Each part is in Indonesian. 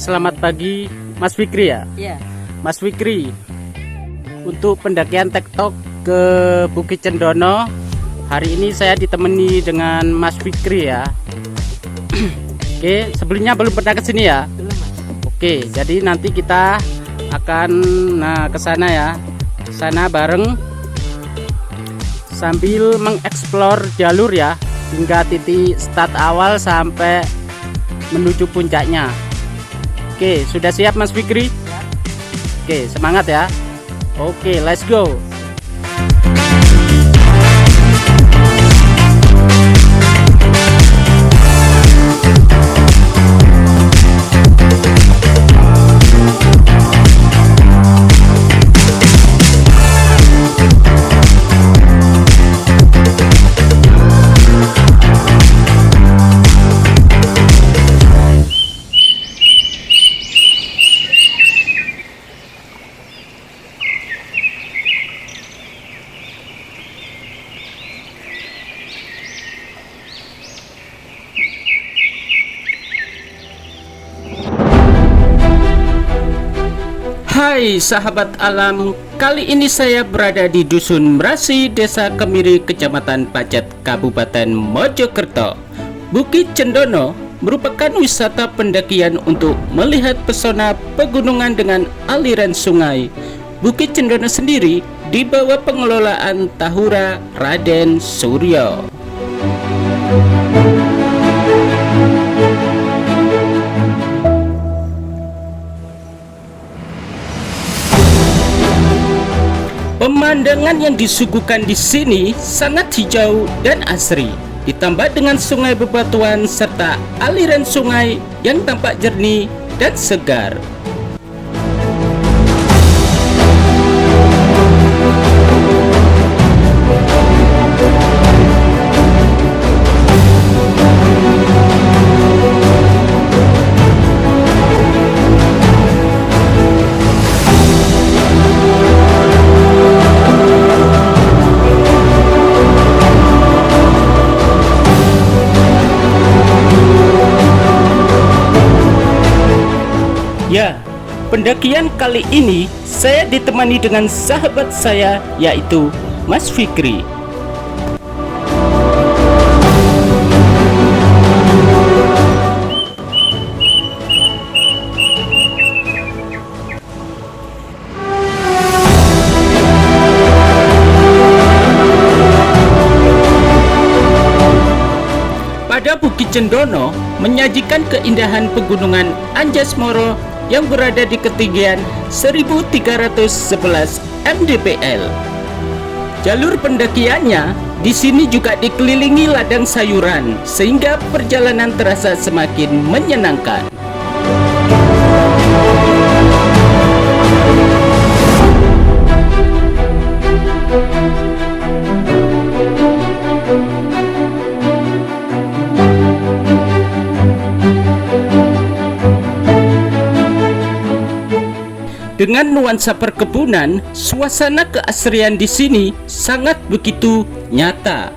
selamat pagi Mas Fikri ya? Iya. Mas Fikri, untuk pendakian tektok ke Bukit Cendono, hari ini saya ditemani dengan Mas Fikri ya. Oke, sebelumnya belum pernah ke sini ya? Belum, Mas. Oke, jadi nanti kita akan ke sana ya. Ke sana bareng sambil mengeksplor jalur ya, hingga titik start awal sampai menuju puncaknya. Oke, sudah siap Mas Fikri? Ya. Oke, semangat ya. Oke, let's go. Hai sahabat alam, kali ini saya berada di Dusun Merasi, Desa Kemiri, Kecamatan Pacet, Kabupaten Mojokerto. Bukit Cendono merupakan wisata pendakian untuk melihat pesona pegunungan dengan aliran sungai. Bukit Cendono sendiri di bawah pengelolaan Tahura Raden Suryo. Pemandangan yang disuguhkan di sini sangat hijau dan asri, ditambah dengan sungai bebatuan serta aliran sungai yang tampak jernih dan segar. Ya, pendakian kali ini saya ditemani dengan sahabat saya, yaitu Mas Fikri. Pada Bukit Cendono menyajikan keindahan pegunungan Anjasmara yang berada di ketinggian 1311 mdpl. Jalur pendakiannya di sini juga dikelilingi ladang sayuran sehingga perjalanan terasa semakin menyenangkan. Dengan nuansa perkebunan, suasana keasrian di sini sangat begitu nyata.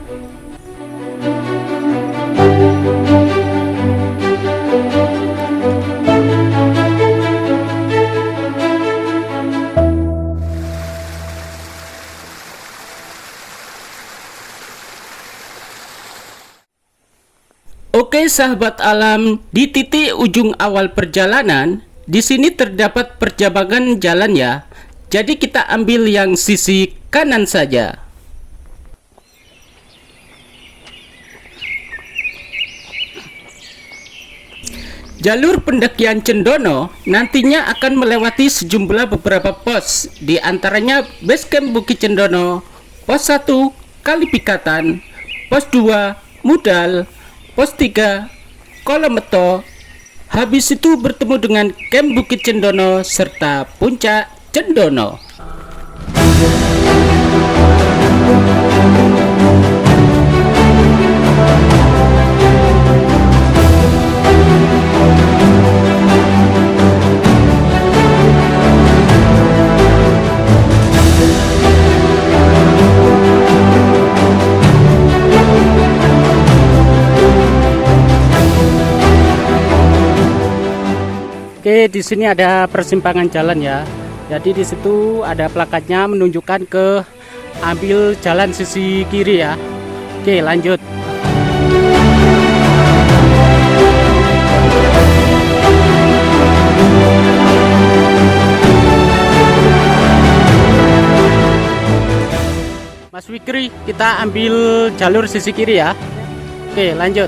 Oke sahabat alam, di titik ujung awal perjalanan, di sini terdapat percabangan jalan ya. Jadi kita ambil yang sisi kanan saja. Jalur pendakian Cendono nantinya akan melewati sejumlah beberapa pos, di antaranya Basecamp Bukit Cendono, pos 1 Kalipikatan, pos 2 Mudal, pos 3 Kolometo. Habis itu bertemu dengan Camp Bukit Cendono serta Puncak Cendono. Oke, Oke, di sini ada persimpangan jalan ya. Jadi di situ ada plakatnya menunjukkan ke ambil jalan sisi kiri ya. Oke, lanjut. Mas Fikri, kita ambil jalur sisi kiri ya. Oke, lanjut.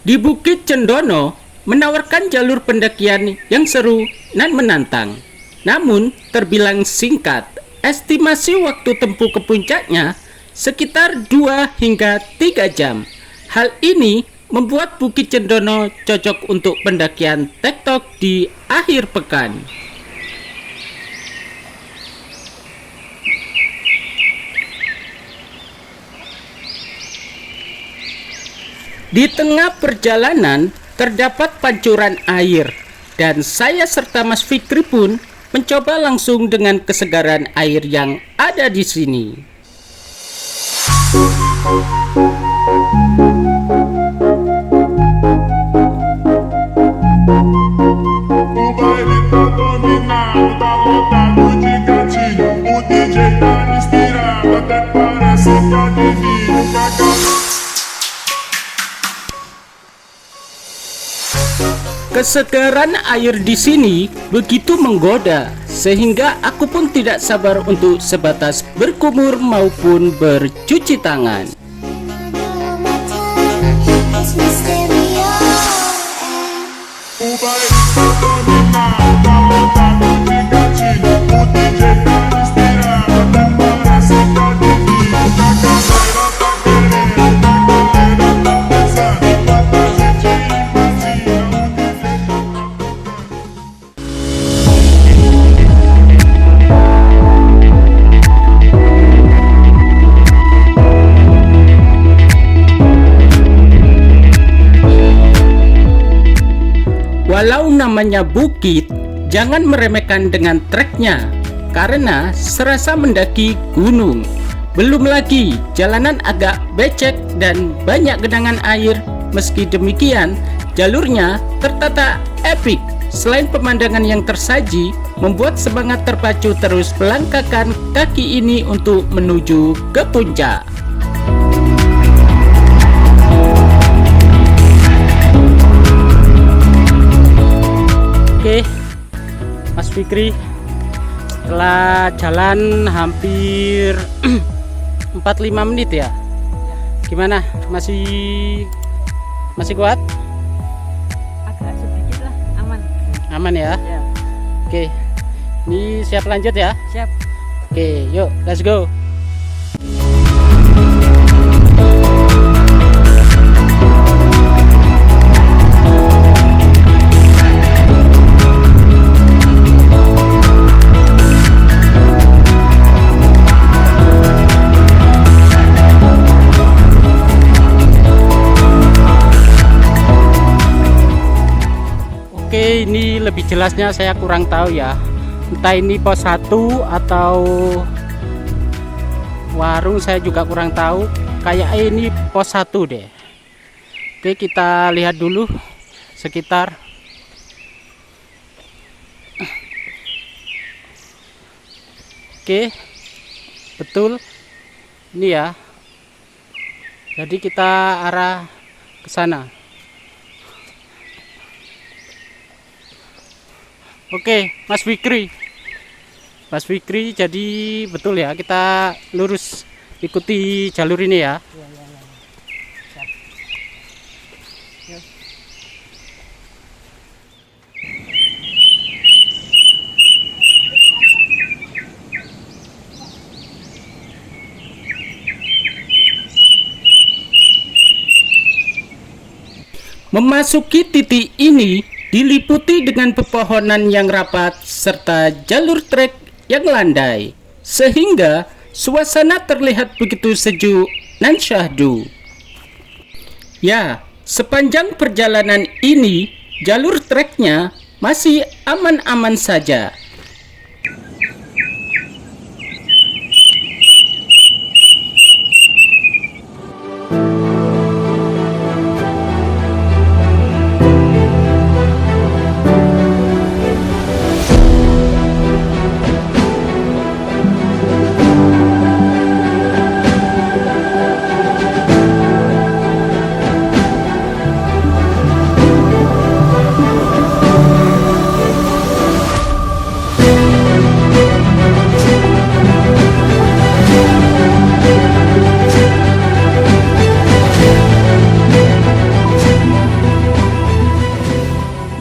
Di Bukit Cendono menawarkan jalur pendakian yang seru dan menantang. Namun terbilang singkat, estimasi waktu tempuh ke puncaknya sekitar 2 hingga 3 jam. Hal ini membuat Bukit Cendono cocok untuk pendakian tektok di akhir pekan. Di tengah perjalanan terdapat pancuran air dan saya serta Mas Fikri pun mencoba langsung dengan kesegaran air yang ada di sini. Kesegaran air di sini begitu menggoda, sehingga aku pun tidak sabar untuk sebatas berkumur maupun bercuci tangan. Walau namanya bukit, jangan meremehkan dengan treknya, karena serasa mendaki gunung. Belum lagi jalanan agak becek dan banyak genangan air. Meski demikian, jalurnya tertata epik. Selain pemandangan yang tersaji, membuat semangat terpacu terus melangkahkan kaki ini untuk menuju ke puncak. Oke, Mas Fikri, setelah jalan hampir 45 menit ya, gimana? Masih kuat? Agak sedikit lah, aman. Aman ya? Ya. Oke, ini siap lanjut ya? Siap. Oke, yuk, let's go. Oke, ini lebih jelasnya saya kurang tahu ya. Entah ini pos 1 atau warung, saya juga kurang tahu. Kayak ini pos 1 deh. Oke, kita lihat dulu sekitar. Oke, betul. Ini ya. Jadi kita arah ke sana. Oke, Mas Fikri, Mas Fikri, jadi betul ya kita lurus ikuti jalur ini ya. Iya, iya, iya. Siap. Yuk. Memasuki titik ini diliputi dengan pepohonan yang rapat serta jalur trek yang landai, sehingga suasana terlihat begitu sejuk dan syahdu. Ya, sepanjang perjalanan ini jalur treknya masih aman-aman saja.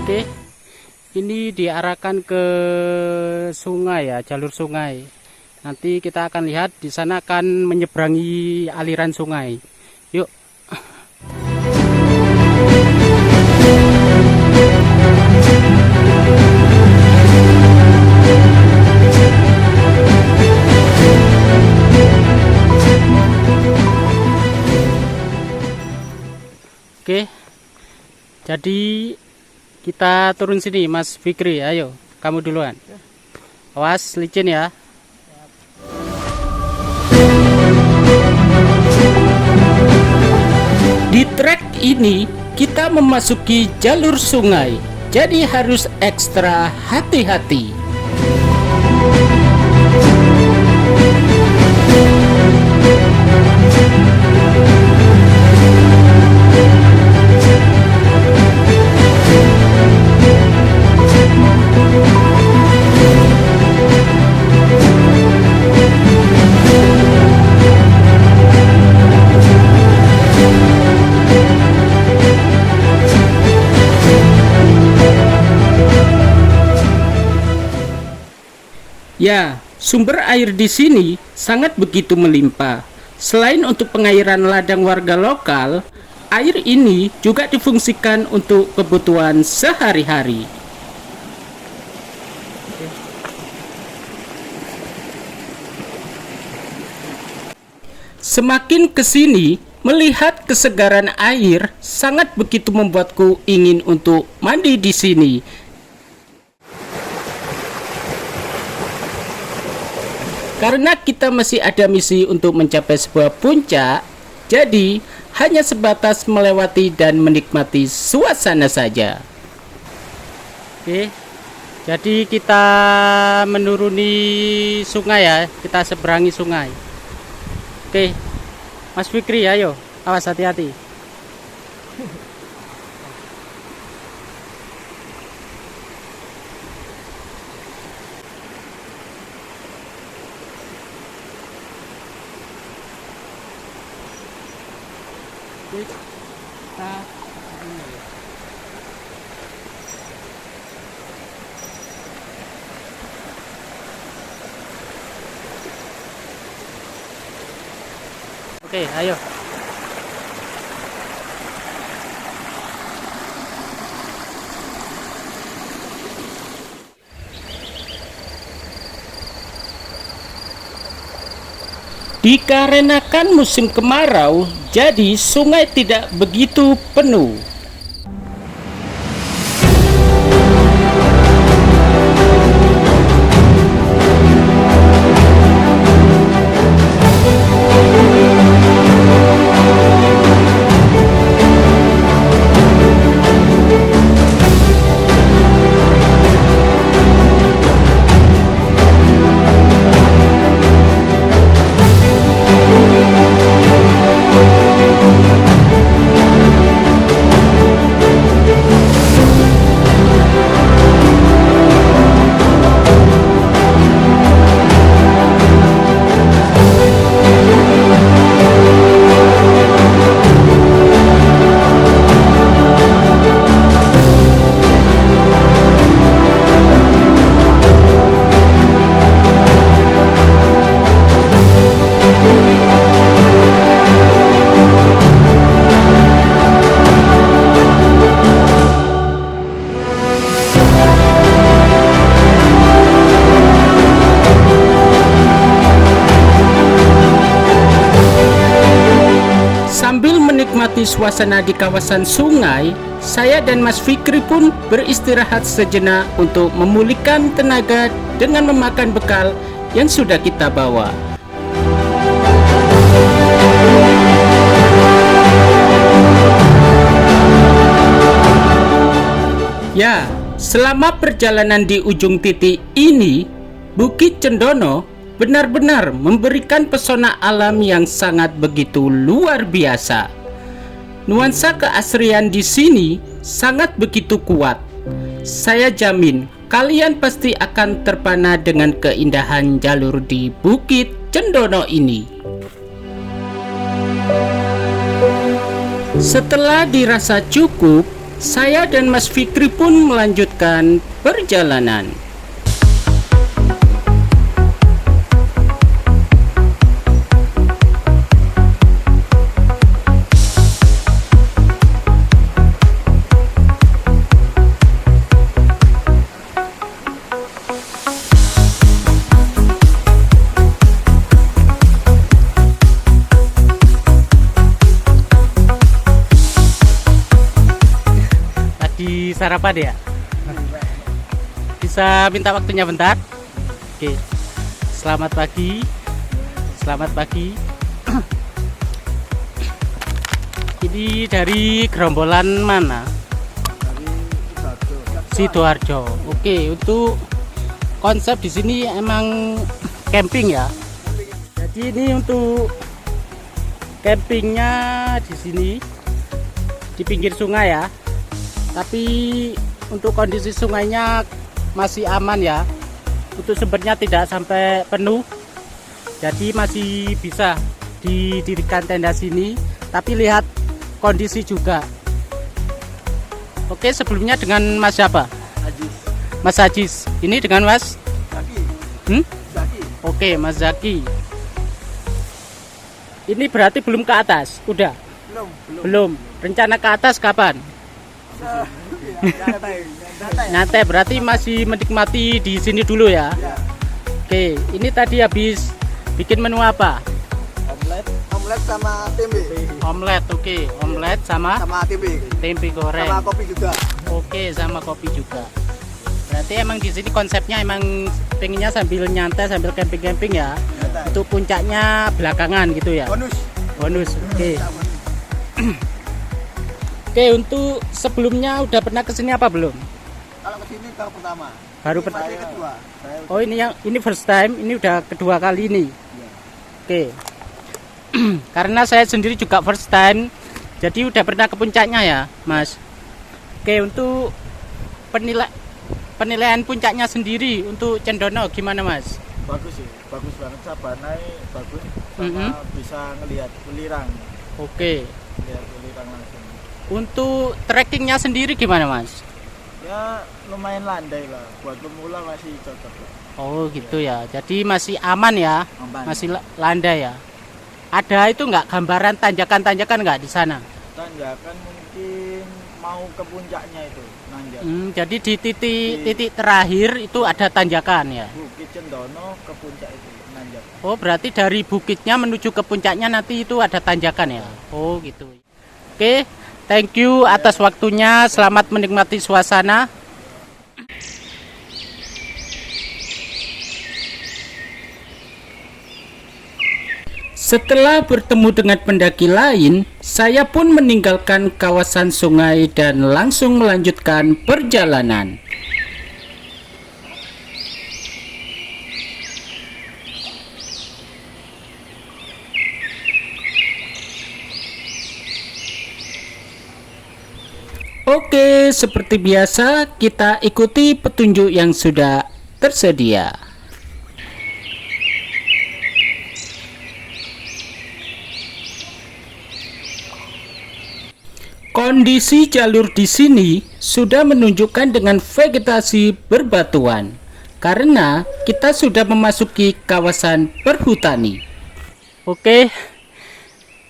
Oke, ini diarahkan ke sungai ya, jalur sungai. Nanti kita akan lihat di sana akan menyeberangi aliran sungai. Yuk. Oke. Jadi kita turun sini, Mas Fikri. Ayo, kamu duluan. Awas, licin ya. Di trek ini kita memasuki jalur sungai, jadi harus ekstra hati-hati. Ya, sumber air di sini sangat begitu melimpah. Selain untuk pengairan ladang warga lokal, air ini juga difungsikan untuk kebutuhan sehari-hari. Semakin ke sini, melihat kesegaran air sangat begitu membuatku ingin untuk mandi di sini. Karena kita masih ada misi untuk mencapai sebuah puncak, jadi hanya sebatas melewati dan menikmati suasana saja. Oke, jadi kita menuruni sungai ya, kita seberangi sungai. Oke, Mas Fikri, ayo, awas hati-hati. Oke, ayo. Dikarenakan musim kemarau, jadi sungai tidak begitu penuh. menikmati suasana di kawasan sungai, saya dan Mas Fikri pun beristirahat sejenak untuk memulihkan tenaga dengan memakan bekal yang sudah kita bawa. Ya, selama perjalanan di ujung titik ini, Bukit Cendono benar-benar memberikan pesona alam yang sangat begitu luar biasa. Nuansa keasrian di sini sangat begitu kuat. Saya jamin kalian pasti akan terpana dengan keindahan jalur di Bukit Cendono ini. Setelah dirasa cukup, saya dan Mas Fikri pun melanjutkan perjalanan. Sarapan ya? Bisa minta waktunya bentar? Oke. Selamat pagi. Selamat pagi. Ini dari gerombolan mana? Dari Sidoarjo. Oke, untuk konsep di sini emang camping ya. Jadi ini untuk campingnya di sini di pinggir sungai ya. Tapi untuk kondisi sungainya masih aman ya. Untuk sumbernya tidak sampai penuh. Jadi masih bisa didirikan tenda sini. Tapi lihat kondisi juga. Oke, sebelumnya dengan Mas siapa? Ajis. Mas Ajis. Ini dengan Mas Zaki. Zaki. Oke, Mas Zaki. Ini berarti belum ke atas? Udah? Belum. Rencana ke atas kapan? Nyantai, berarti masih menikmati di sini dulu ya. Oke, ini tadi habis bikin menu apa? Omelet sama tempe. Omelet, oke. Omelet sama tempe goreng. Sama kopi juga. Oke, sama kopi juga. Berarti emang di sini konsepnya emang pengennya sambil nyantai, sambil camping-camping ya. Untuk puncaknya belakangan gitu ya. Bonus. Oke. Oke, untuk sebelumnya udah pernah kesini apa belum? Kalau kesini tahun pertama. Baru Saya pertama. kedua. Oh, ini first time, ini udah kedua kali nih. Oke. Karena saya sendiri juga first time, jadi udah pernah ke puncaknya ya, Mas. Oke, untuk penilaian puncaknya sendiri untuk Cendono gimana, Mas? Bagus sih, bagus banget. Sabanai bagus. Sama bisa ngelihat ulirang. Oke. Lihat ulirang langsung. Untuk trekkingnya sendiri gimana, Mas? Ya lumayan landai lah. Buat pemula masih cocok. Oh gitu ya. Jadi masih aman ya, Aman. masih landai ya. Ada itu nggak gambaran tanjakan-tanjakan nggak di sana? Tanjakan mungkin mau ke puncaknya itu nanjak. Jadi di titik terakhir itu ada tanjakan ya. Bukit Cendono ke puncak itu nanjak. Oh berarti dari bukitnya menuju ke puncaknya nanti itu ada tanjakan ya. Oh gitu. Oke, thank you atas waktunya. Selamat menikmati suasana. Setelah bertemu dengan pendaki lain, saya pun meninggalkan kawasan sungai dan langsung melanjutkan perjalanan. Oke, seperti biasa kita ikuti petunjuk yang sudah tersedia. Kondisi jalur di sini sudah menunjukkan dengan vegetasi berbatuan karena kita sudah memasuki kawasan perhutani. Oke,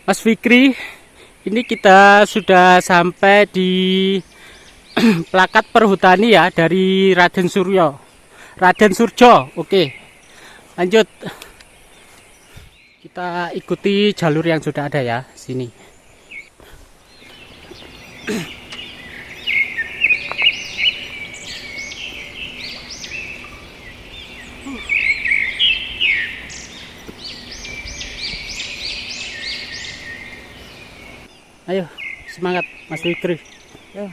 Mas Fikri, ini kita sudah sampai di plakat perhutani ya dari Raden Surjo. Oke, lanjut. Kita ikuti jalur yang sudah ada ya sini. Ayo, semangat Mas Fikri. Yo.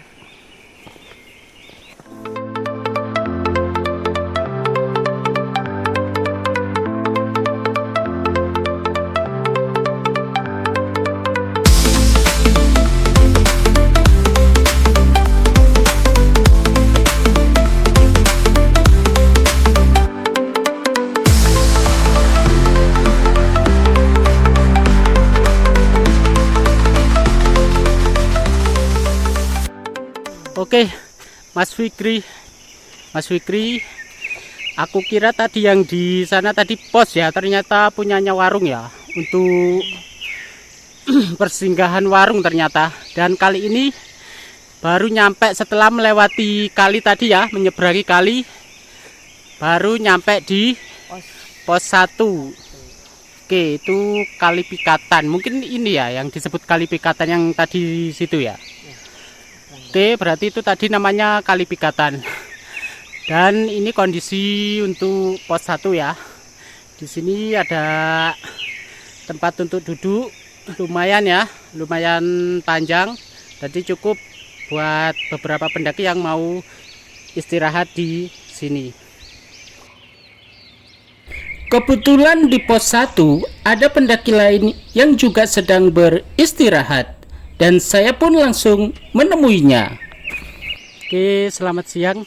Oke, Mas Fikri, aku kira tadi yang di sana tadi pos ya, ternyata punyanya warung ya, untuk persinggahan warung ternyata. Dan kali ini baru nyampe setelah melewati kali tadi ya, menyeberangi kali, baru nyampe di pos 1. Oke, itu kali Pikatan. Mungkin ini ya yang disebut kali Pikatan yang tadi di situ ya. Oke, berarti itu tadi namanya kali Pikatan. Dan ini kondisi untuk pos 1 ya. Di sini ada tempat untuk duduk, lumayan ya, lumayan panjang. Jadi cukup buat beberapa pendaki yang mau istirahat di sini. Kebetulan di pos 1 ada pendaki lain yang juga sedang beristirahat. Dan saya pun langsung menemuinya. Oke, selamat siang.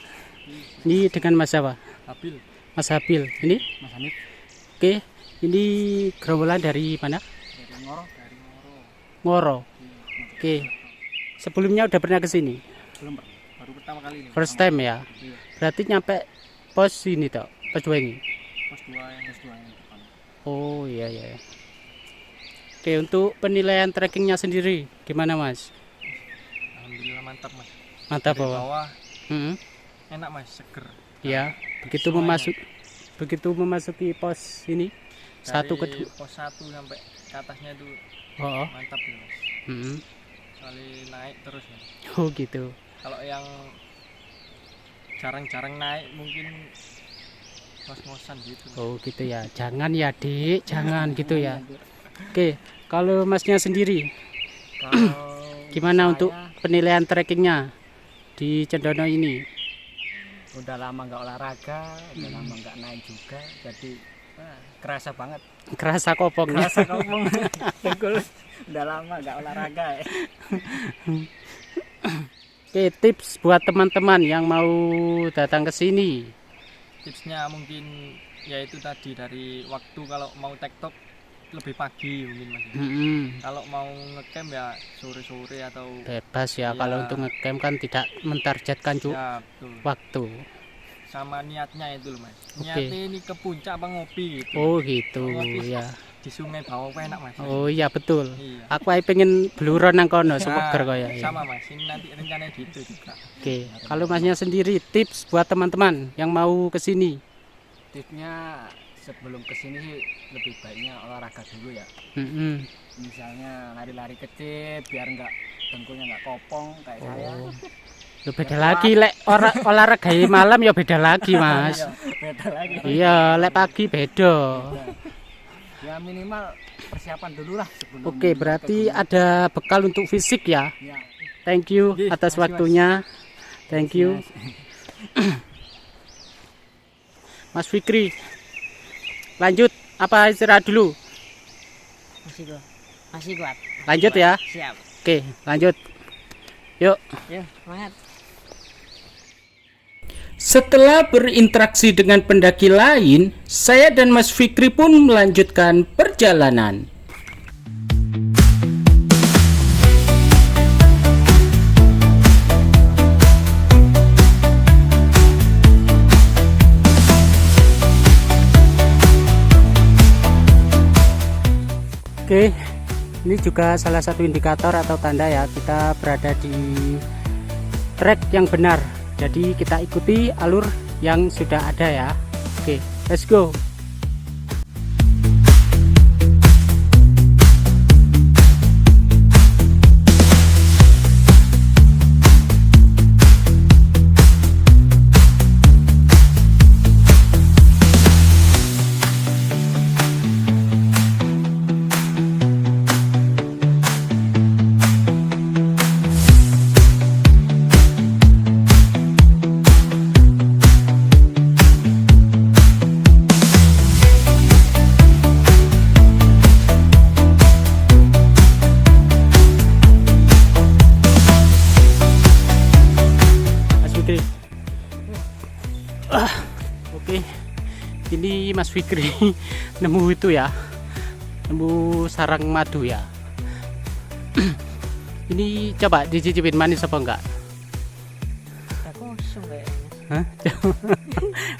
Ini dengan Mas apa? Habil. Mas Habil. Ini? Mas Hanif. Oke, ini gerombolan dari mana? Dari Ngoro. Ngoro. Oke. Sebelumnya udah pernah ke sini? Belum, Pak. Baru pertama kali ini. First time ya? Iya. Berarti nyampe pos ini toh, pos 2 ini. Pos 2 yang depan. Oh, iya. Oke, untuk penilaian trekkingnya sendiri gimana Mas? Alhamdulillah mantap, Mas. Mantap Dari bahwa. bawah Enak Mas, seger. Ya, begitu memasuki pos ini Dari 1 ke 2. pos 1 sampai ke atasnya itu Oh. mantap ya, Mas. Soalnya naik terus ya. Oh gitu. Kalau yang jarang-jarang naik mungkin ngos-ngosan gitu. Oh gitu ya. Jangan ya, Dik. Jangan gitu ya. Oke, kalau Masnya sendiri Kalau gimana saya untuk penilaian trekkingnya di Cendono ini? udah lama nggak olahraga, udah lama nggak naik juga, jadi kerasa banget. Kerasa kopongnya. Kerasa kamu dengkul. Udah lama nggak olahraga ya. Oke, tips buat teman-teman yang mau datang ke sini. Tipsnya mungkin yaitu tadi dari waktu kalau mau tektok lebih pagi mungkin Mas. Kalau mau ngecamp ya sore-sore atau Bebas ya, Iya. kalau untuk ngecamp kan tidak mentargetkan ya betul. waktu. Sama niatnya itu loh Mas. Oke. Niatnya ini ke puncak apa ngopi gitu. Oh gitu Ngopi ya. Di sungai bawah apa enak Mas. Oh iya betul. Iya. Aku ae pengen bluron nang kono, Nah, semeger kaya ya. sama Mas, ini nanti rencananya gitu juga. Oke, kalau Masnya sendiri tips buat teman-teman yang mau ke sini. Tipsnya sebelum kesini sih lebih baiknya olahraga dulu ya. Misalnya lari-lari kecil biar nggak dengkulnya nggak kopong kayak saya. Oh. Lo beda lagi lek olahraga malam ya beda lagi, Mas. Beda lagi. Iya, lek pagi beda. Ya minimal persiapan dulu lah sebelum. Oke, berarti ada bekal untuk fisik ya. Ya. Thank you Yes, atas makasih, Mas. waktunya. Thank you. Mas Fikri. Lanjut apa istirahat dulu? Masih kuat. Lanjut ya. Siap. Oke, lanjut. Yuk. Yuk, semangat. Setelah berinteraksi dengan pendaki lain, saya dan Mas Fikri pun melanjutkan perjalanan. Oke, ini juga salah satu indikator atau tanda ya kita berada di trek yang benar. Jadi kita ikuti alur yang sudah ada ya. Oke, let's go. Mas Fikri nemu itu ya, nemu sarang madu ya. Ini coba dicicipin manis apa enggak? Udah kosong kayaknya. Hah?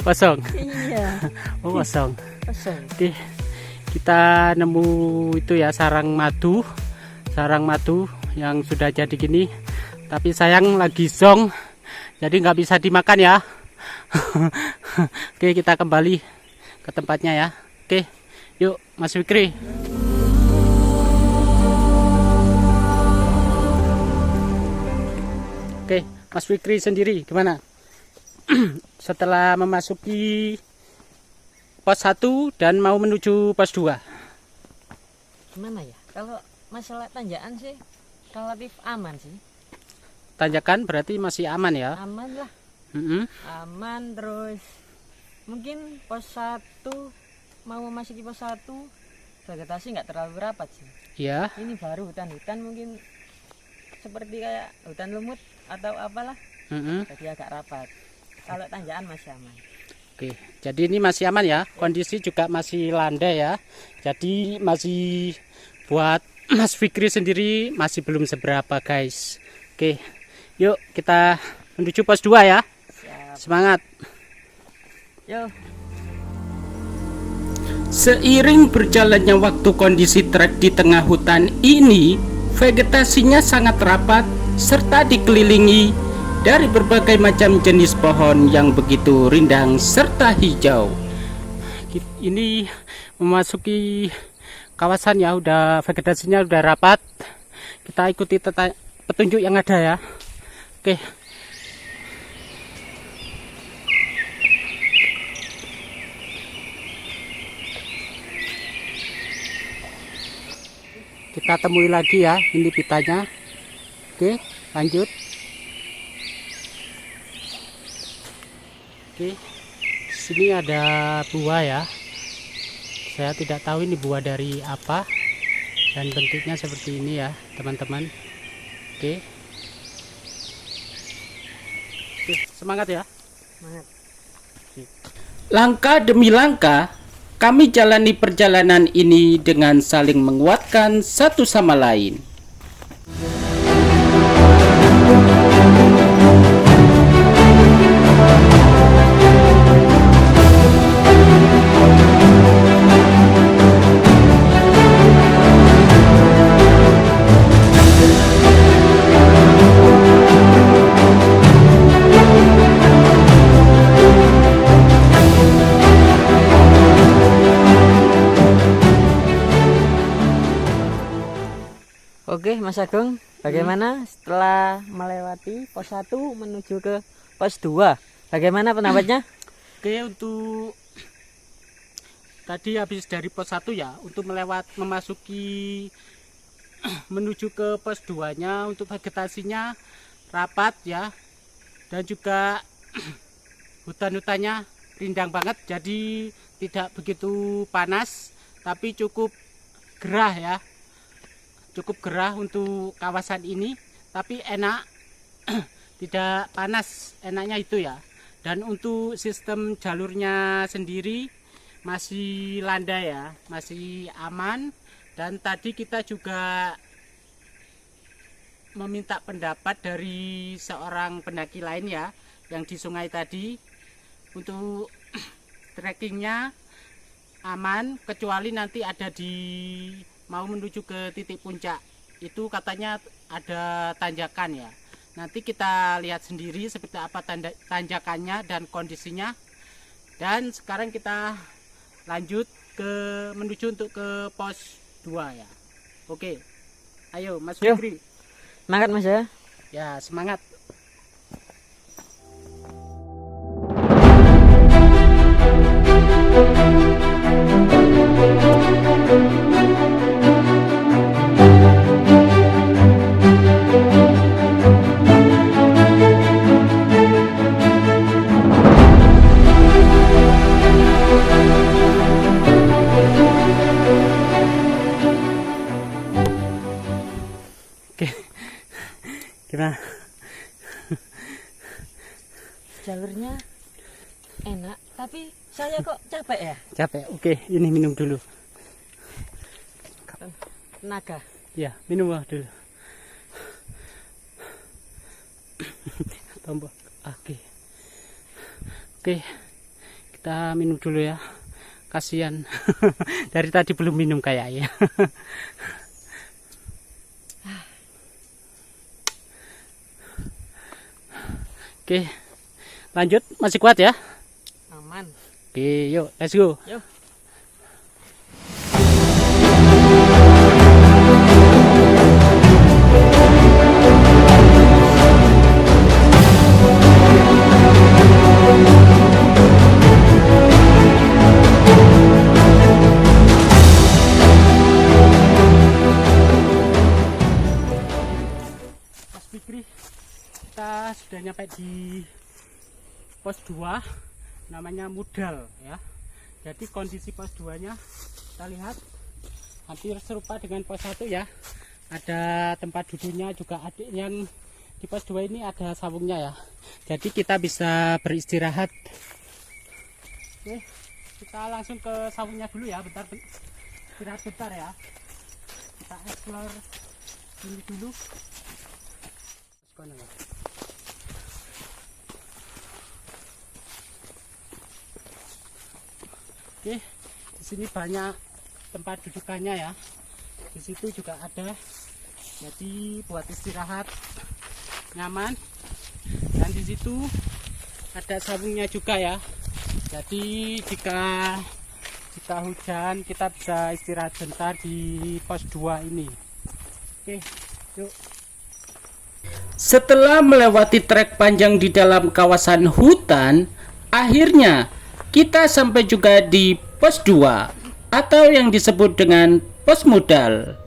Kosong. Iya, Oh, kosong. kosong. Oke, kita nemu itu ya sarang madu yang sudah jadi gini. Tapi sayang lagi zong, jadi nggak bisa dimakan ya. Oke, kita kembali ke tempatnya ya. Oke, yuk Mas Fikri. Oke, Mas Fikri sendiri gimana? Setelah memasuki pos 1 dan mau menuju pos 2. Gimana ya? Kalau masalah tanjakan sih relatif aman sih. Tanjakan berarti masih aman ya? Aman lah. Mm-mm. Aman, terus mungkin pos 1 mau memasuki pos 1 vegetasi nggak terlalu rapat sih. Ya. Ini baru hutan-hutan mungkin seperti kayak hutan lumut atau apalah, Mm-mm. jadi agak rapat. Kalau tanjakan masih aman. Oke, jadi ini masih aman ya. Kondisi juga masih landai ya. Jadi masih buat Mas Fikri sendiri masih belum seberapa guys. Oke, yuk kita menuju pos 2 ya. Siap. Semangat. Yo. Seiring berjalannya waktu, kondisi trek di tengah hutan ini vegetasinya sangat rapat serta dikelilingi dari berbagai macam jenis pohon yang begitu rindang serta hijau. Ini memasuki kawasan ya, udah vegetasinya udah rapat. Kita ikuti petunjuk yang ada ya. Oke. Kita temui lagi ya, ini pitanya. Oke, lanjut. Oke, sini ada buah ya. Saya tidak tahu ini buah dari apa, dan bentuknya seperti ini ya, teman-teman. Oke. Oke, semangat ya. Semangat. Langkah demi langkah, kami jalani perjalanan ini dengan saling menguatkan satu sama lain. Oke, Mas Agung, bagaimana setelah melewati pos 1 menuju ke pos 2? Bagaimana pendapatnya? Oke, untuk tadi habis dari pos 1 ya, untuk memasuki menuju ke pos 2-nya, untuk vegetasinya rapat ya, dan juga hutan-hutannya rindang banget, jadi tidak begitu panas tapi cukup gerah ya, cukup gerah untuk kawasan ini, tapi enak. Tidak panas, enaknya itu ya. Dan untuk sistem jalurnya sendiri masih landai ya, masih aman. Dan tadi kita juga meminta pendapat dari seorang pendaki lain ya, yang di sungai tadi, untuk trekkingnya aman, kecuali nanti ada mau menuju ke titik puncak itu katanya ada tanjakan ya. Nanti kita lihat sendiri seperti apa tanjakannya dan kondisinya. Dan sekarang kita lanjut menuju untuk ke pos 2 ya. Oke, ayo Mas Fikri. Semangat Mas ya. Ya, semangat. Jalurnya enak, Tapi saya kok capek ya? Capek. Oke, ini minum dulu. Tenaga. Ya, minum dulu. Tombol. Oke. Oke. Kita minum dulu ya. Kasihan. Dari tadi belum minum kayaknya. Oke. Lanjut, masih kuat ya? Aman. Oke, yuk, let's go. Yuk. Mas Fikri, kita sudah nyampe di pos 2, namanya Mudal ya. Jadi kondisi pos 2 nya kita lihat hampir serupa dengan pos 1 ya. Ada tempat duduknya juga, adik yang di pos 2 ini ada sawungnya ya. Jadi kita bisa beristirahat. Oke, kita langsung ke sawungnya dulu ya, bentar, istirahat bentar ya. Kita explore ini dulu. Oke, di sini banyak tempat dudukannya ya. Di situ juga ada, jadi buat istirahat nyaman. Dan di situ ada sawungnya juga ya. Jadi jika hujan kita bisa istirahat bentar di pos 2 ini. Oke, yuk. Setelah melewati trek panjang di dalam kawasan hutan, akhirnya kita sampai juga di pos 2 atau yang disebut dengan pos Mudal.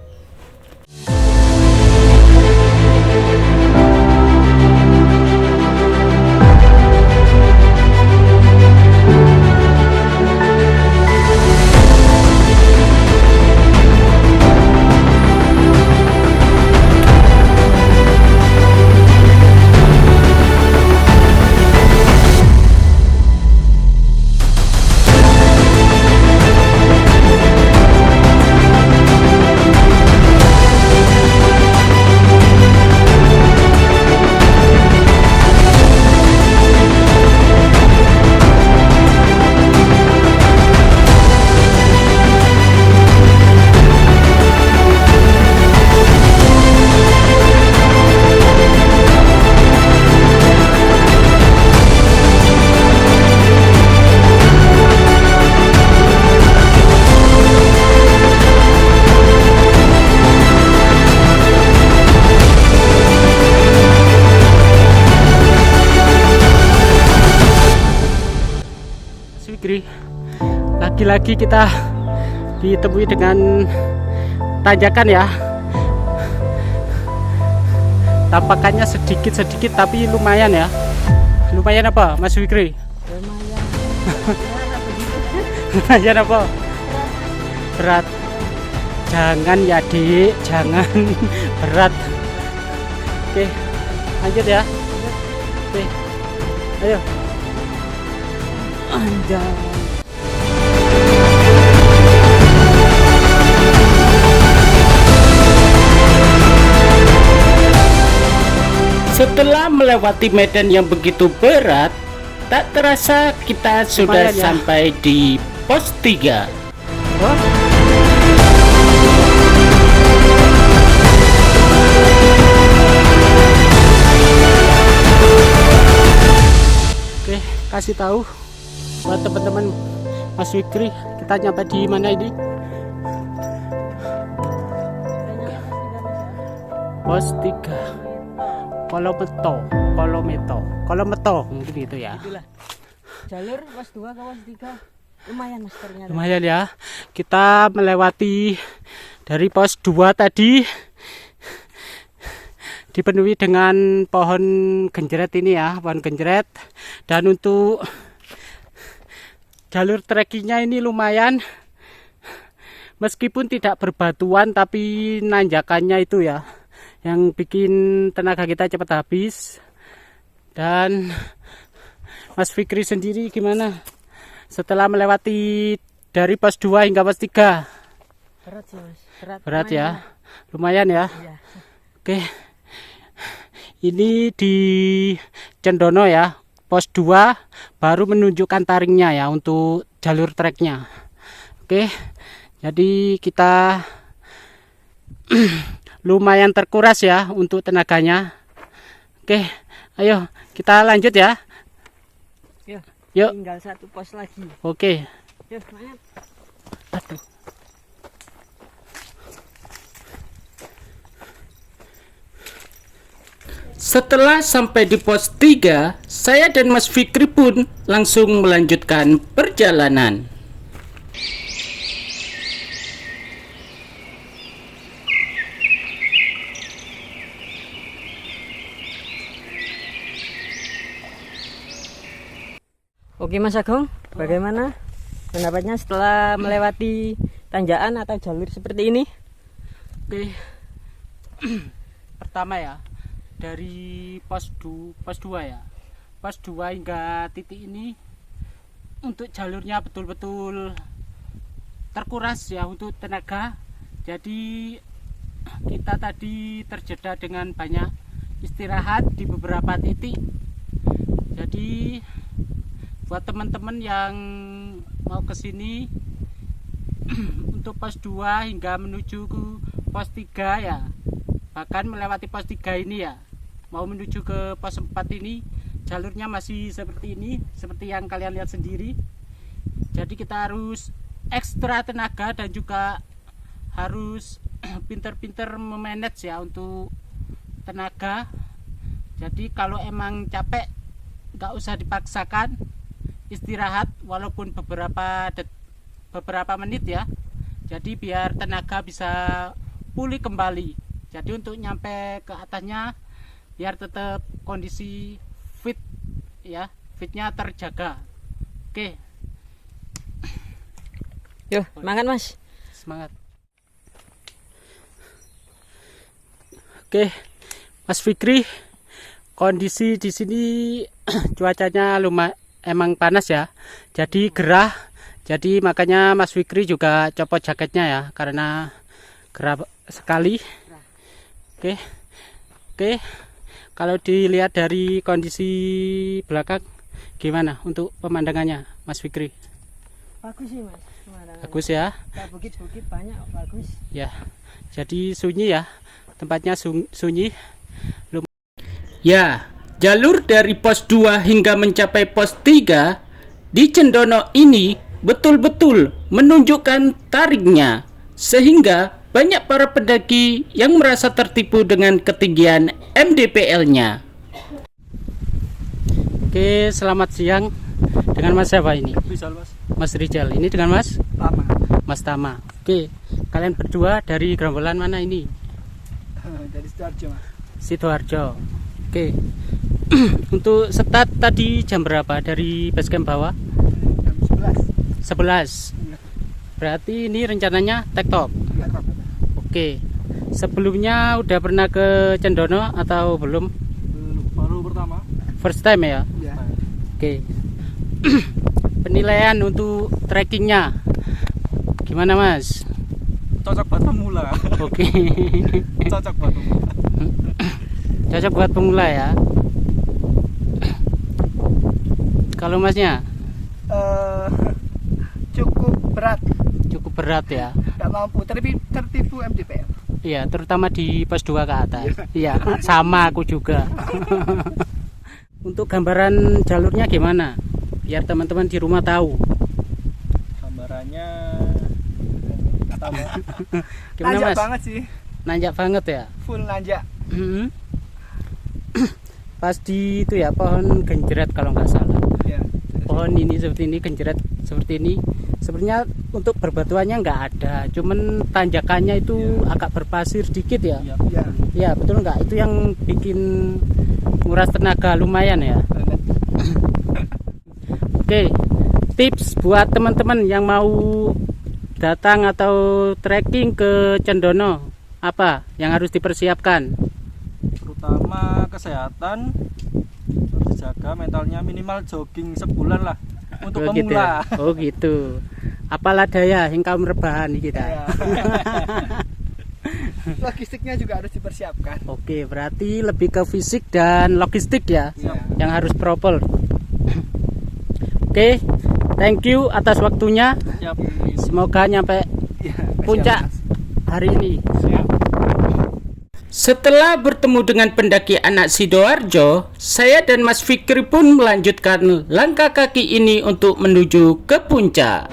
Lagi-lagi kita ditemui dengan tanjakan ya. Tampakannya sedikit-sedikit tapi lumayan ya. Lumayan apa Mas Fikri? Lumayan. Lumayan apa? Berat. Jangan ya Dik, jangan berat. Oke, lanjut ya. Oke, ayo. Anjay. Setelah melewati medan yang begitu berat, tak terasa kita sudah sampai di pos 3. Oke, kasih tahu buat teman-teman Mas Fikri, kita nyampe di mana ini? Pos 3. Kolometo mungkin gitu ya. Itulah. Jalur pos 2 ke pos 3 lumayan Mas ternyata. Lumayan ya. Kita melewati dari pos 2 tadi dipenuhi dengan pohon genjret ini ya, pohon genjret. Dan untuk jalur trekkingnya ini lumayan, meskipun tidak berbatuan tapi nanjakannya itu ya yang bikin tenaga kita cepat habis. Dan Mas Fikri sendiri gimana? setelah melewati dari pos 2 hingga pos 3. Berat sih mas. Berat ya, lumayan ya. Iya. Oke, ini di Cendono ya, pos 2 baru menunjukkan taringnya ya untuk jalur treknya. Oke, jadi kita lumayan terkuras ya untuk tenaganya. Oke, ayo kita lanjut ya. Yuk. Yuk. Tinggal 1 pos lagi. Oke. Yuk, semangat. Aduh. Setelah sampai di pos 3, saya dan Mas Fikri pun langsung melanjutkan perjalanan. Oke Mas Agung, bagaimana pendapatnya setelah melewati tanjakan atau jalur seperti ini? Oke. Pertama ya, dari pos 2 ya. Pos 2 hingga titik ini untuk jalurnya betul-betul terkuras ya untuk tenaga. Jadi kita tadi terjeda dengan banyak istirahat di beberapa titik. Jadi buat teman-teman yang mau ke sini untuk pos 2 hingga menuju ke pos 3 ya, bahkan melewati pos 3 ini ya, mau menuju ke pos 4 ini jalurnya masih seperti ini, seperti yang kalian lihat sendiri. Jadi kita harus ekstra tenaga dan juga harus pinter-pinter memanage ya untuk tenaga. Jadi kalau emang capek nggak usah dipaksakan, istirahat walaupun beberapa menit ya. Jadi biar tenaga bisa pulih kembali. Jadi untuk nyampe ke atasnya biar tetap kondisi fit ya, fitnya terjaga. Oke. Yuk, semangat Mas. Semangat. Oke, Mas Fikri, kondisi di sini cuacanya emang panas ya, jadi gerah. Jadi makanya Mas Fikri juga copot jaketnya ya, karena gerah sekali. Oke, kalau dilihat dari kondisi belakang gimana untuk pemandangannya Mas Fikri? Bagus sih Mas. Pemandangannya. Bagus ya. Bukit-bukit banyak, bagus. Ya, jadi sunyi ya, tempatnya sunyi. Ya, jalur dari pos 2 hingga mencapai pos 3 di Cendono ini betul-betul menunjukkan taringnya, sehingga banyak para pendaki yang merasa tertipu dengan ketinggian MDPL-nya. Oke, selamat siang. Dengan Mas siapa ini? Rizal, Mas. Mas Rizal. Ini dengan Mas? Tama. Mas Tama. Oke, kalian berdua dari gerombolan mana ini? Dari Sidoarjo, Mas. Sidoarjo. Oke. Untuk start tadi jam berapa dari base camp bawah? Jam 11. Berarti ini rencananya tektop. 11. Oke. Sebelumnya udah pernah ke Cendono atau belum? Baru pertama. First time ya? Ya. Oke. Penilaian untuk trekkingnya gimana Mas? Cocok buat pemula. Oke. Cocok buat pemula. Cocok buat pemula ya. Kalau Masnya? Cukup berat. Cukup berat ya. Tidak mampu, tertipu MDPL. Iya, terutama di pos 2 ke atas. Iya, sama aku juga. Untuk gambaran jalurnya gimana? Biar teman-teman di rumah tahu. Gambarannya Gimana nanjak Mas? banget sih. Nanjak banget ya. Full nanjak. Pas di itu ya, pohon genjret kalau nggak salah. Ya. Pohon ini seperti ini, genjret seperti ini. Sebenarnya untuk berbatuannya nggak ada, cuman tanjakannya itu agak berpasir dikit ya. Ya. Ya betul nggak? Itu yang bikin nguras tenaga lumayan ya. Banget. Oke, tips buat teman-teman yang mau datang atau trekking ke Cendono, apa yang harus dipersiapkan? Terutama kesehatan, harus jaga mentalnya, minimal jogging sebulan lah. untuk Oh, gitu pemula. ya? Oh gitu. Apalah daya yang kaum rebahan kita. Iya. Logistiknya juga harus dipersiapkan. Oke, berarti lebih ke fisik dan logistik ya, Iya. yang harus proper. Oke, thank you atas waktunya. Siap. Semoga nyampe Iya, puncak siap, hari ini. Siap. Setelah bertemu dengan pendaki anak Sidoarjo, saya dan Mas Fikri pun melanjutkan langkah kaki ini untuk menuju ke puncak.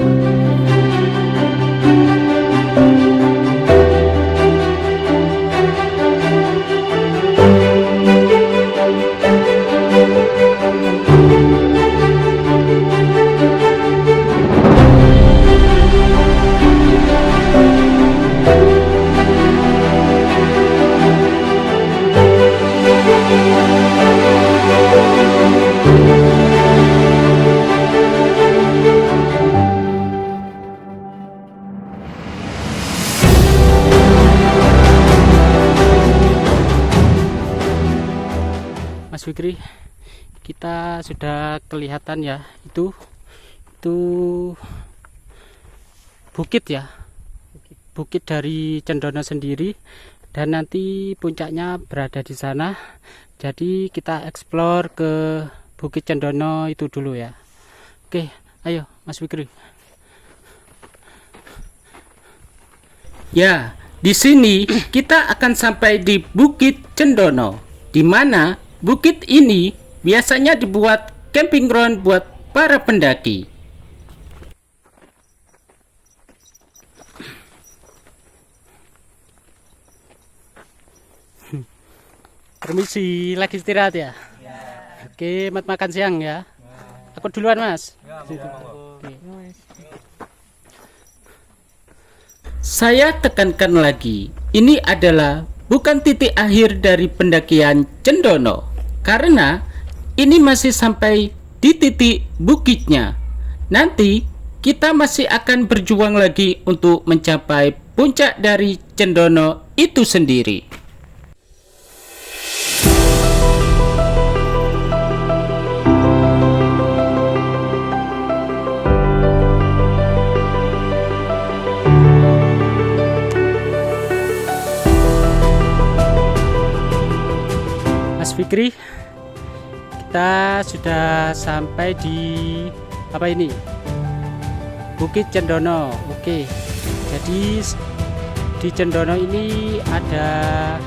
Mas Fikri, kita sudah kelihatan ya, itu bukit ya, bukit dari Cendono sendiri, dan nanti puncaknya berada di sana. Jadi kita explore ke Bukit Cendono itu dulu ya. Oke, ayo Mas Fikri. Ya, di sini kita akan sampai di Bukit Cendono, di mana bukit ini biasanya dibuat camping ground buat para pendaki. Permisi, lagi istirahat ya? Oke, makan siang ya. Aku duluan, Mas. Oke. Saya tekankan lagi, ini adalah bukan titik akhir dari pendakian Cendono, karena ini masih sampai di titik bukitnya. Nanti kita masih akan berjuang lagi untuk mencapai puncak dari Cendono itu sendiri. Mas Fikri, kita sudah sampai di apa ini? Bukit Cendono. Oke. Jadi di Cendono ini ada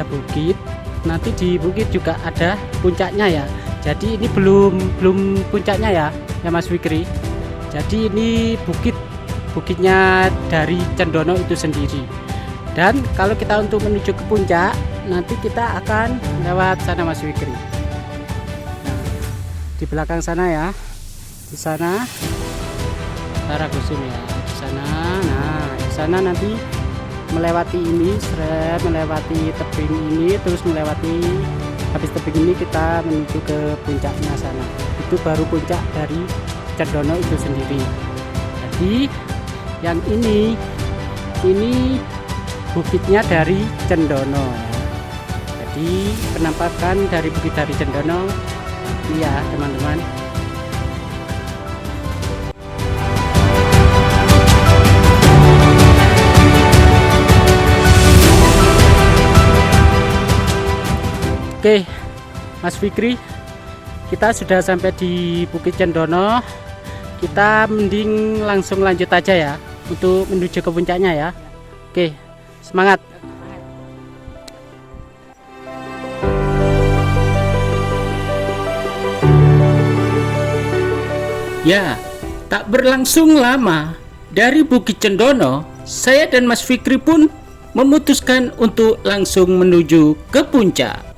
bukit. Nanti di bukit juga ada puncaknya ya. Jadi ini belum puncaknya ya Mas Fikri. Jadi ini bukitnya dari Cendono itu sendiri. Dan kalau kita untuk menuju ke puncak, nanti kita akan lewat sana Mas Fikri. Di belakang sana ya, di sana Tara Gusum ya, di sana. Nah, di sana nanti melewati ini, melewati tebing ini, terus melewati habis tebing ini kita menuju ke puncaknya sana. Itu baru puncak dari Cendono itu sendiri. Jadi yang ini bukitnya dari Cendono ya. Jadi penampakan dari bukit dari Cendono, iya teman-teman. Oke, Mas Fikri, kita sudah sampai di Bukit Cendono. Kita mending langsung lanjut aja ya untuk menuju ke puncaknya ya. Oke, semangat. Ya, tak berlangsung lama, dari Bukit Cendono, saya dan Mas Fikri pun memutuskan untuk langsung menuju ke puncak.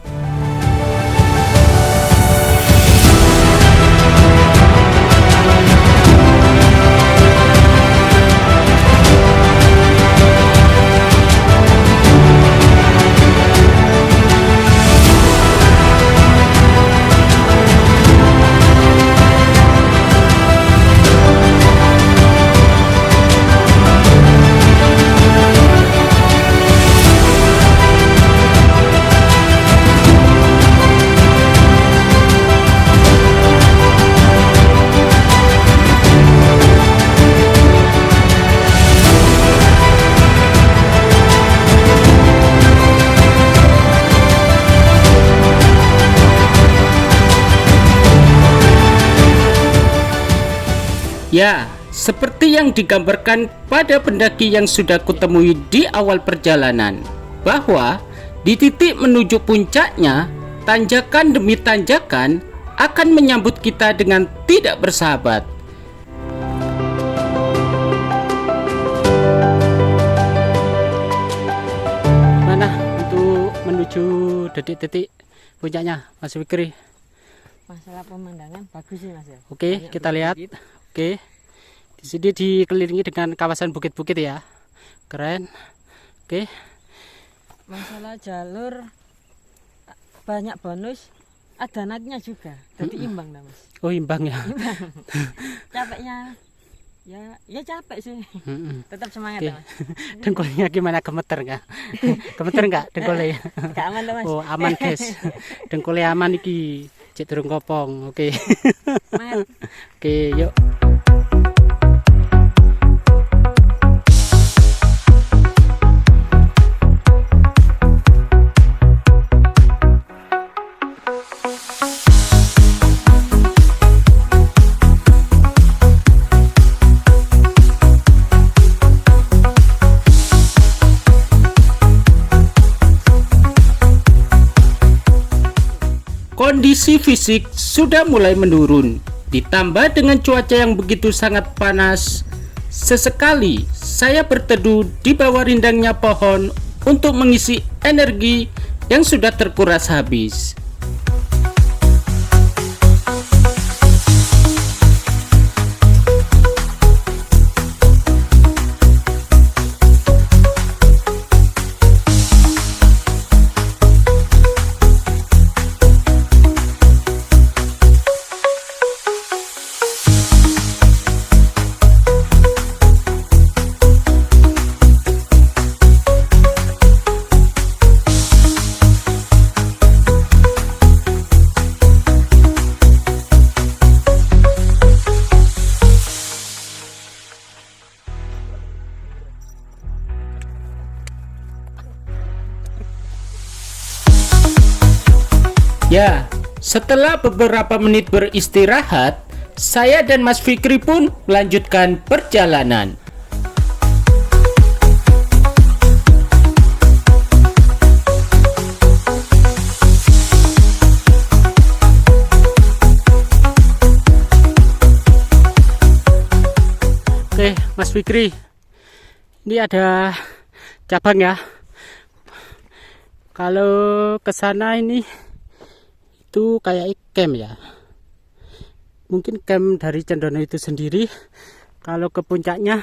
Ya, seperti yang digambarkan pada pendaki yang sudah kutemui di awal perjalanan, bahwa di titik menuju puncaknya, tanjakan demi tanjakan akan menyambut kita dengan tidak bersahabat. Mana untuk menuju detik-detik puncaknya, Mas Fikri? Masalah pemandangan bagus sih Mas ya. Oke, Banyak kita lihat. bukit. Oke, di sini dikelilingi dengan kawasan bukit-bukit ya, keren. Oke, Masalah jalur banyak bonus, ada naiknya juga. Jadi imbang dah Mas. oh imbang ya. Capeknya ya capek sih. Tetap semangat Oke. ya Mas. Dengkulnya gimana, gemeter nggak? Gemeter nggak dengkulnya? Gak aman dah Mas. Oh aman guys, dengkulnya aman iki, cek durung kopong. Oke, Semangat. oke yuk. Kondisi fisik sudah mulai menurun, ditambah dengan cuaca yang begitu sangat panas. Sesekali saya berteduh di bawah rindangnya pohon untuk mengisi energi yang sudah terkuras habis. Ya, setelah beberapa menit beristirahat, saya dan Mas Fikri pun melanjutkan perjalanan. Oke, Mas Fikri, ini ada cabang ya. Kalau ke sana ini itu kayak camp ya, mungkin camp dari Cendono itu sendiri. Kalau ke puncaknya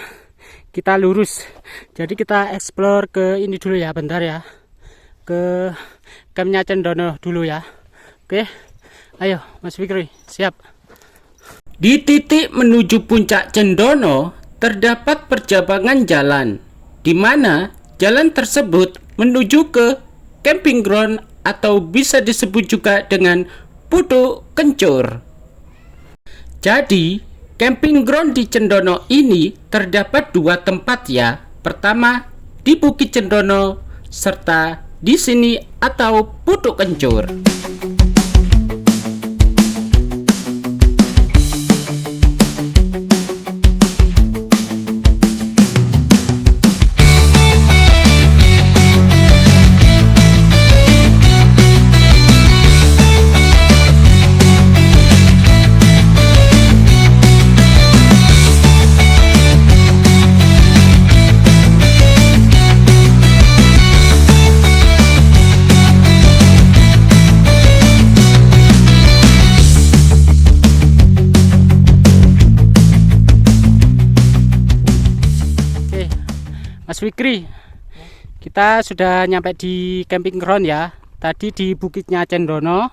kita lurus, jadi kita explore ke ini dulu ya, bentar ya, ke campnya Cendono dulu ya. Oke, ayo Mas Fikri, siap. Di titik menuju puncak Cendono terdapat perjabangan jalan, di mana jalan tersebut menuju ke camping ground atau bisa disebut juga dengan Putuk Kencur. Jadi, camping ground di Cendono ini terdapat dua tempat ya. Pertama di Bukit Cendono serta di sini atau Putuk Kencur. Mas Fikri, kita sudah nyampe di camping ground ya. Tadi di bukitnya Cendono.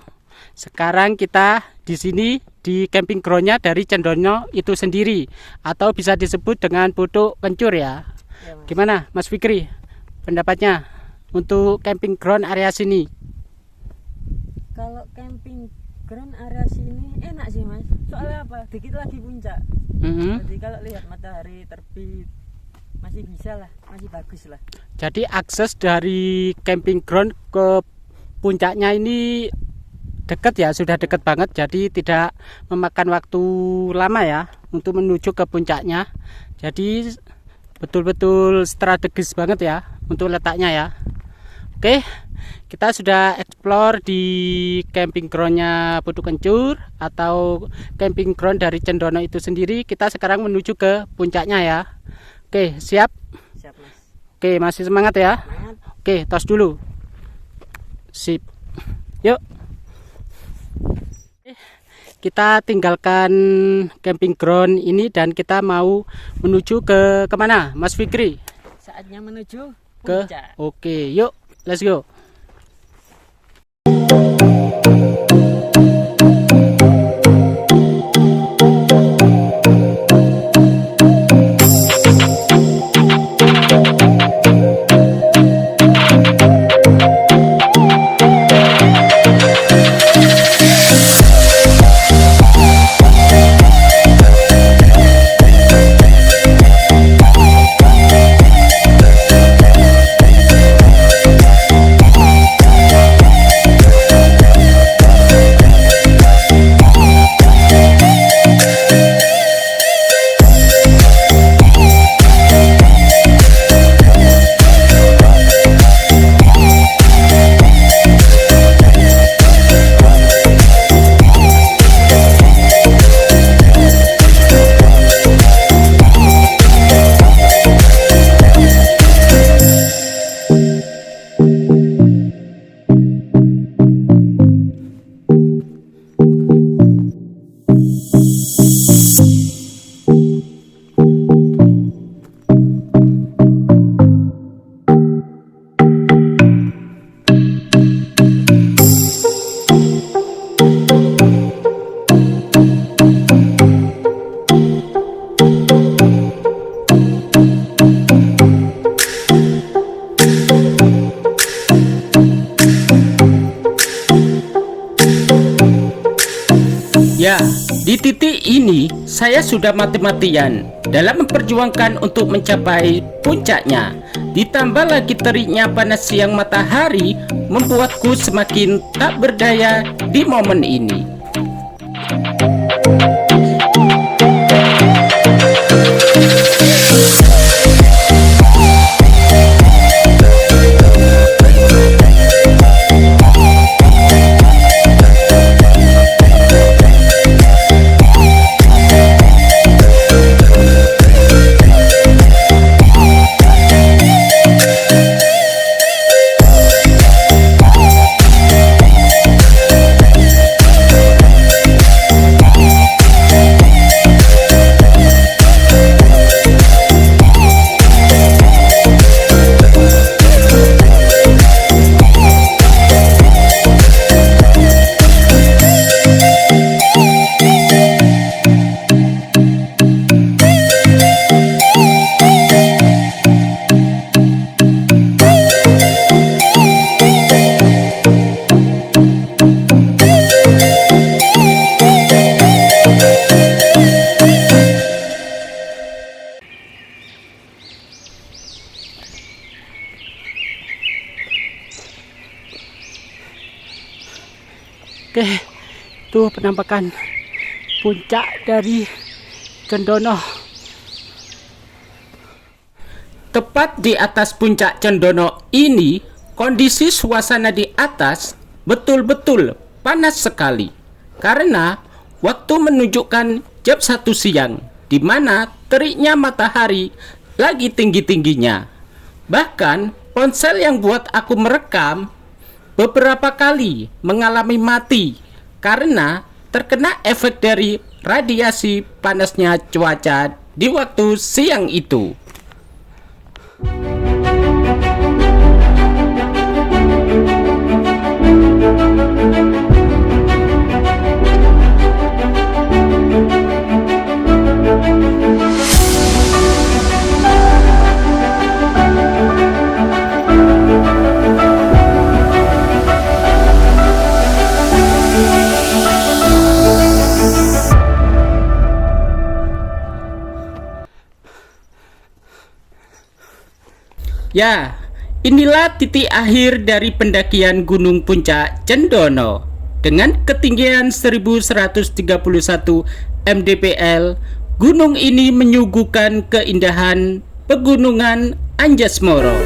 Sekarang kita di sini di camping groundnya dari Cendono itu sendiri, atau bisa disebut dengan Putuk Kencur ya. Gimana Mas Fikri pendapatnya untuk camping ground area sini? Kalau camping ground area sini enak sih Mas. Soalnya apa? Dikit lagi puncak. Jadi kalau lihat matahari terbit masih bisa lah, masih bagus lah. Jadi akses dari camping ground ke puncaknya ini dekat ya, sudah dekat banget, jadi tidak memakan waktu lama ya. untuk menuju ke puncaknya. Jadi betul-betul strategis banget ya untuk letaknya ya. Oke, kita sudah explore di camping groundnya Putu Kencur atau camping ground dari Cendono itu sendiri. Kita sekarang menuju ke puncaknya ya. Oke, siap? Siap, Mas. Oke, masih semangat ya? Semangat. Oke, tos dulu. Sip. Yuk. Kita tinggalkan camping ground ini dan kita mau menuju ke kemana, Mas Fikri? Saatnya menuju Ke puncak. Oke, yuk, let's go. Ya, di titik ini saya sudah mati-matian dalam memperjuangkan untuk mencapai puncaknya. Ditambah lagi teriknya panas siang matahari membuatku semakin tak berdaya di momen ini. Oke, itu penampakan puncak dari Cendono. Tepat di atas puncak Cendono ini, kondisi suasana di atas betul-betul panas sekali. Karena waktu menunjukkan jam 1 siang, di mana teriknya matahari lagi tinggi-tingginya. Bahkan ponsel yang buat aku merekam beberapa kali mengalami mati karena terkena efek dari radiasi panasnya cuaca di waktu siang itu. Ya, inilah titik akhir dari pendakian Gunung Puncak Cendono dengan ketinggian 1131 mdpl gunung ini menyuguhkan keindahan pegunungan Anjasmara.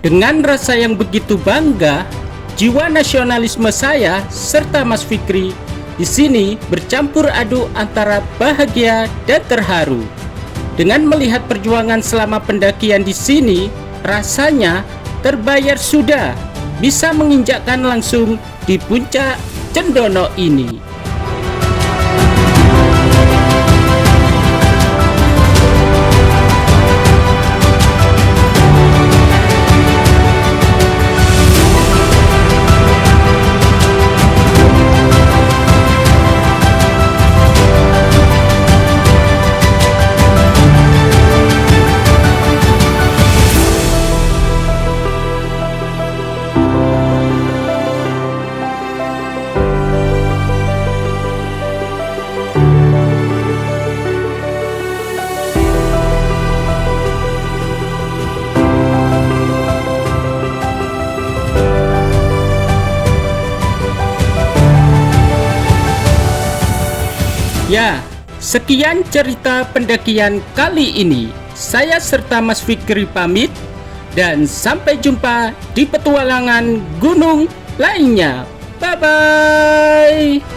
Dengan rasa yang begitu bangga, jiwa nasionalisme saya serta Mas Fikri di sini bercampur aduk antara bahagia dan terharu. Dengan melihat perjuangan selama pendakian di sini, rasanya terbayar sudah bisa menginjakkan langsung di puncak Cendono ini. Ya, sekian cerita pendakian kali ini. Saya serta Mas Fikri pamit dan sampai jumpa di petualangan gunung lainnya. Bye-bye.